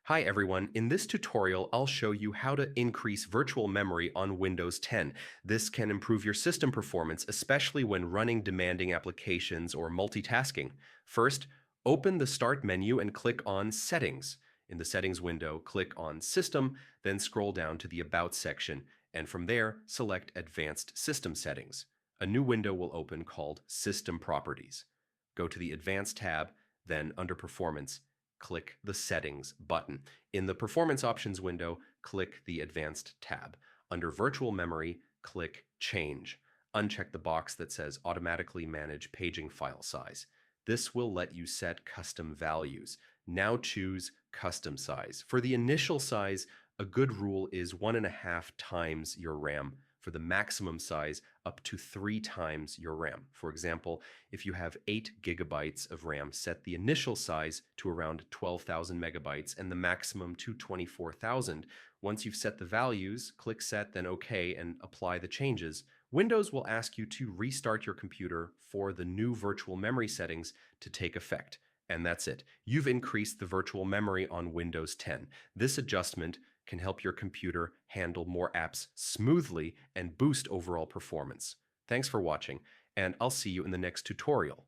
Hi everyone, in this tutorial I'll show you how to increase virtual memory on Windows 10. This can improve your system performance, especially when running demanding applications or multitasking. First, open the Start menu and click on Settings. In the Settings window, click on System, then scroll down to the About section, and from there, select Advanced System Settings. A new window will open called System Properties. Go to the Advanced tab, then under Performance, click the Settings button. In the Performance Options window, click the Advanced tab. Under Virtual Memory, click Change. Uncheck the box that says Automatically Manage Paging File Size. This will let you set custom values. Now choose Custom Size. For the initial size, a good rule is 1.5 times your RAM. For the maximum size, up to 3 times your RAM. For example, if you have 8 gigabytes of RAM, set the initial size to around 12,000 megabytes and the maximum to 24,000. Once you've set the values, click Set, then OK, and apply the changes. Windows will ask you to restart your computer for the new virtual memory settings to take effect. And that's it. You've increased the virtual memory on Windows 10. This adjustment can help your computer handle more apps smoothly and boost overall performance. Thanks for watching, and I'll see you in the next tutorial.